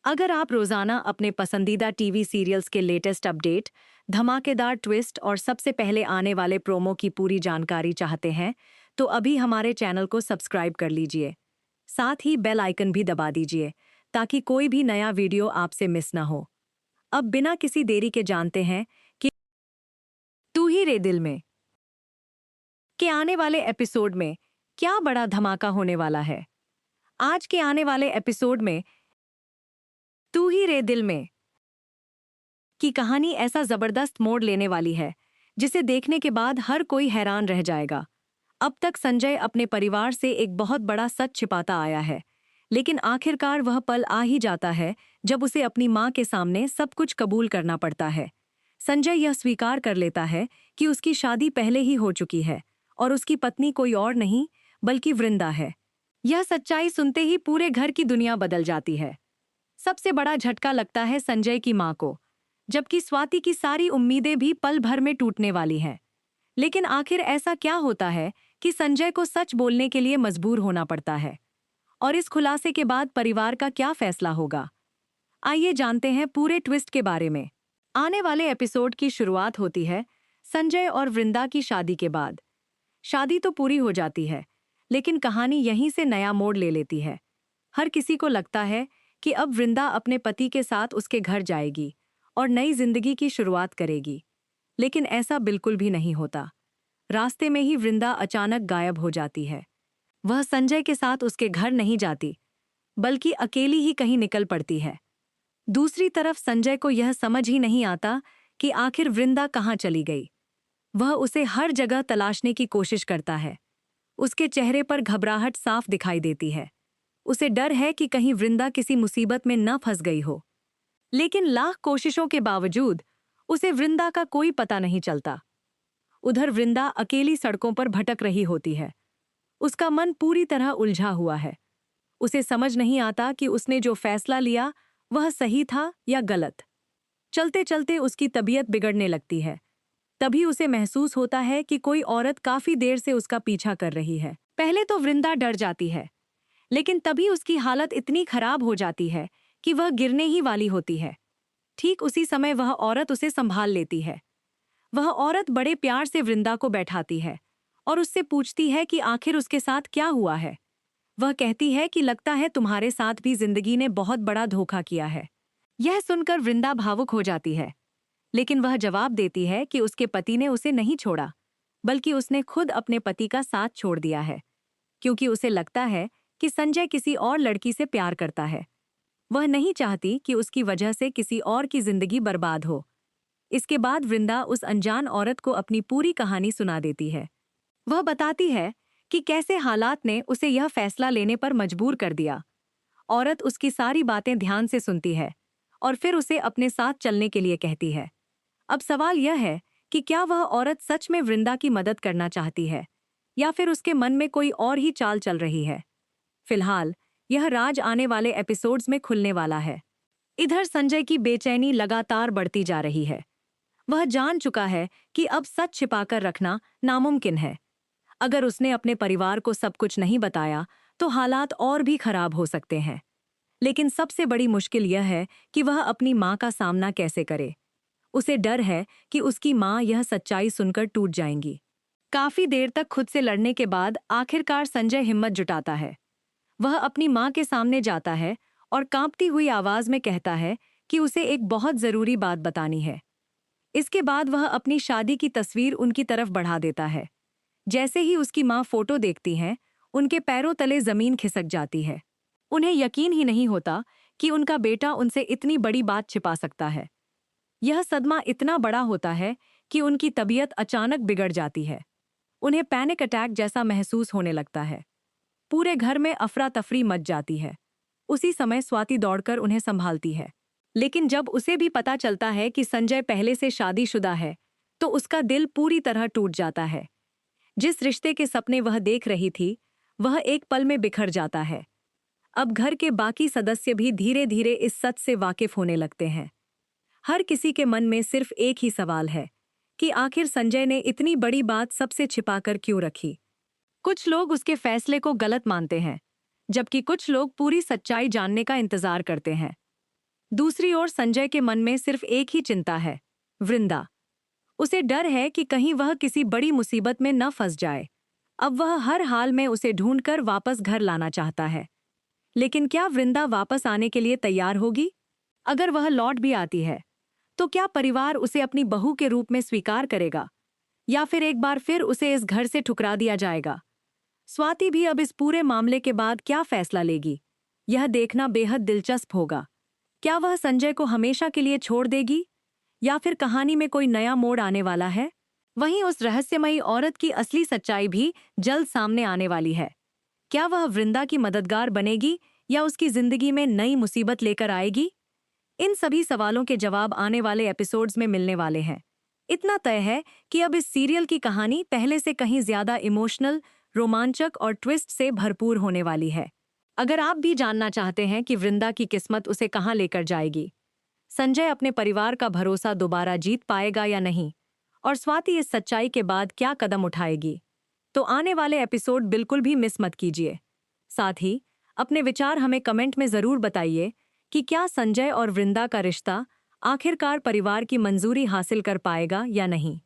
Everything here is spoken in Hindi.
अगर आप रोजाना अपने पसंदीदा टीवी सीरियल्स के लेटेस्ट अपडेट, धमाकेदार ट्विस्ट और सबसे पहले आने वाले प्रोमो की पूरी जानकारी चाहते हैं, तो अभी हमारे चैनल को सब्सक्राइब कर लीजिए। साथ ही बेल आइकन भी दबा दीजिए, ताकि कोई भी नया वीडियो आपसे मिस ना हो। अब बिना किसी देरी के जानते हैं कि तू ही रे दिल में के आने वाले एपिसोड में क्या बड़ा धमाका होने वाला है। आज के आने वाले एपिसोड में तू ही रे दिल में की कहानी ऐसा जबरदस्त मोड़ लेने वाली है, जिसे देखने के बाद हर कोई हैरान रह जाएगा। अब तक संजय अपने परिवार से एक बहुत बड़ा सच छिपाता आया है, लेकिन आखिरकार वह पल आ ही जाता है जब उसे अपनी मां के सामने सब कुछ कबूल करना पड़ता है। संजय यह स्वीकार कर लेता है कि उसकी शादी पहले ही हो चुकी है और उसकी पत्नी कोई और नहीं बल्कि वृंदा है। यह सच्चाई सुनते ही पूरे घर की दुनिया बदल जाती है। सबसे बड़ा झटका लगता है संजय की मां को, जबकि स्वाति की सारी उम्मीदें भी पल भर में टूटने वाली हैं। लेकिन आखिर ऐसा क्या होता है कि संजय को सच बोलने के लिए मजबूर होना पड़ता है, और इस खुलासे के बाद परिवार का क्या फैसला होगा? आइए जानते हैं पूरे ट्विस्ट के बारे में। आने वाले एपिसोड की शुरुआत होती है संजय और वृंदा की शादी के बाद। शादी तो पूरी हो जाती है, लेकिन कहानी यहीं से नया मोड़ ले लेती है। हर किसी को लगता है कि अब वृंदा अपने पति के साथ उसके घर जाएगी और नई जिंदगी की शुरुआत करेगी, लेकिन ऐसा बिल्कुल भी नहीं होता। रास्ते में ही वृंदा अचानक गायब हो जाती है। वह संजय के साथ उसके घर नहीं जाती, बल्कि अकेली ही कहीं निकल पड़ती है। दूसरी तरफ संजय को यह समझ ही नहीं आता कि आखिर वृंदा कहाँ चली गई। वह उसे हर जगह तलाशने की कोशिश करता है। उसके चेहरे पर घबराहट साफ दिखाई देती है। उसे डर है कि कहीं वृंदा किसी मुसीबत में न फंस गई हो। लेकिन लाख कोशिशों के बावजूद उसे वृंदा का कोई पता नहीं चलता। उधर वृंदा अकेली सड़कों पर भटक रही होती है। उसका मन पूरी तरह उलझा हुआ है। उसे समझ नहीं आता कि उसने जो फैसला लिया वह सही था या गलत। चलते चलते उसकी तबीयत बिगड़ने लगती है। तभी उसे महसूस होता है कि कोई औरत काफी देर से उसका पीछा कर रही है। पहले तो वृंदा डर जाती है, लेकिन तभी उसकी हालत इतनी खराब हो जाती है कि वह गिरने ही वाली होती है। ठीक उसी समय वह औरत उसे संभाल लेती है। वह औरत बड़े प्यार से वृंदा को बैठाती है और उससे पूछती है कि आखिर उसके साथ क्या हुआ है। वह कहती है कि लगता है तुम्हारे साथ भी जिंदगी ने बहुत बड़ा धोखा किया है। यह सुनकर वृंदा भावुक हो जाती है, लेकिन वह जवाब देती है कि उसके पति ने उसे नहीं छोड़ा, बल्कि उसने खुद अपने पति का साथ छोड़ दिया है, क्योंकि उसे लगता है कि संजय किसी और लड़की से प्यार करता है। वह नहीं चाहती कि उसकी वजह से किसी और की जिंदगी बर्बाद हो। इसके बाद वृंदा उस अनजान औरत को अपनी पूरी कहानी सुना देती है। वह बताती है कि कैसे हालात ने उसे यह फैसला लेने पर मजबूर कर दिया। औरत उसकी सारी बातें ध्यान से सुनती है और फिर उसे अपने साथ चलने के लिए कहती है। अब सवाल यह है कि क्या वह औरत सच में वृंदा की मदद करना चाहती है, या फिर उसके मन में कोई और ही चाल चल रही है। फिलहाल यह राज आने वाले एपिसोड्स में खुलने वाला है। इधर संजय की बेचैनी लगातार बढ़ती जा रही है। वह जान चुका है कि अब सच छिपाकर रखना नामुमकिन है। अगर उसने अपने परिवार को सब कुछ नहीं बताया तो हालात और भी खराब हो सकते हैं। लेकिन सबसे बड़ी मुश्किल यह है कि वह अपनी मां का सामना कैसे करे। उसे डर है कि उसकी मां यह सच्चाई सुनकर टूट जाएंगी। काफी देर तक खुद से लड़ने के बाद आखिरकार संजय हिम्मत जुटाता है। वह अपनी मां के सामने जाता है और कांपती हुई आवाज में कहता है कि उसे एक बहुत जरूरी बात बतानी है। इसके बाद वह अपनी शादी की तस्वीर उनकी तरफ बढ़ा देता है। जैसे ही उसकी मां फोटो देखती हैं, उनके पैरों तले जमीन खिसक जाती है। उन्हें यकीन ही नहीं होता कि उनका बेटा उनसे इतनी बड़ी बात छिपा सकता है। यह सदमा इतना बड़ा होता है कि उनकी तबीयत अचानक बिगड़ जाती है। उन्हें पैनिक अटैक जैसा महसूस होने लगता है। पूरे घर में अफरा तफरी मच जाती है। उसी समय स्वाति दौड़कर उन्हें संभालती है। लेकिन जब उसे भी पता चलता है कि संजय पहले से शादीशुदा है, तो उसका दिल पूरी तरह टूट जाता है। जिस रिश्ते के सपने वह देख रही थी, वह एक पल में बिखर जाता है। अब घर के बाकी सदस्य भी धीरे धीरे इस सच से वाकिफ होने लगते हैं। हर किसी के मन में सिर्फ एक ही सवाल है कि आखिर संजय ने इतनी बड़ी बात सबसे छिपाकर क्यों रखी। कुछ लोग उसके फैसले को गलत मानते हैं, जबकि कुछ लोग पूरी सच्चाई जानने का इंतजार करते हैं। दूसरी ओर संजय के मन में सिर्फ एक ही चिंता है, वृंदा। उसे डर है कि कहीं वह किसी बड़ी मुसीबत में न फंस जाए। अब वह हर हाल में उसे ढूंढकर वापस घर लाना चाहता है। लेकिन क्या वृंदा वापस आने के लिए तैयार होगी? अगर वह लौट भी आती है, तो क्या परिवार उसे अपनी बहू के रूप में स्वीकार करेगा, या फिर एक बार फिर उसे इस घर से ठुकरा दिया जाएगा? स्वाति भी अब इस पूरे मामले के बाद क्या फैसला लेगी, यह देखना बेहद दिलचस्प होगा। क्या वह संजय को हमेशा के लिए छोड़ देगी, या फिर कहानी में कोई नया मोड़ आने वाला है? वहीं उस रहस्यमयी औरत की असली सच्चाई भी जल्द सामने आने वाली है। क्या वह वृंदा की मददगार बनेगी या उसकी जिंदगी में नई मुसीबत लेकर आएगी? इन सभी सवालों के जवाब आने वाले एपिसोड्स में मिलने वाले हैं। इतना तय है कि अब इस सीरियल की कहानी पहले से कहीं ज्यादा इमोशनल, रोमांचक और ट्विस्ट से भरपूर होने वाली है। अगर आप भी जानना चाहते हैं कि वृंदा की किस्मत उसे कहां लेकर जाएगी, संजय अपने परिवार का भरोसा दोबारा जीत पाएगा या नहीं, और स्वाति इस सच्चाई के बाद क्या कदम उठाएगी, तो आने वाले एपिसोड बिल्कुल भी मिस मत कीजिए। साथ ही अपने विचार हमें कमेंट में जरूर बताइए कि क्या संजय और वृंदा का रिश्ता आखिरकार परिवार की मंजूरी हासिल कर पाएगा या नहीं।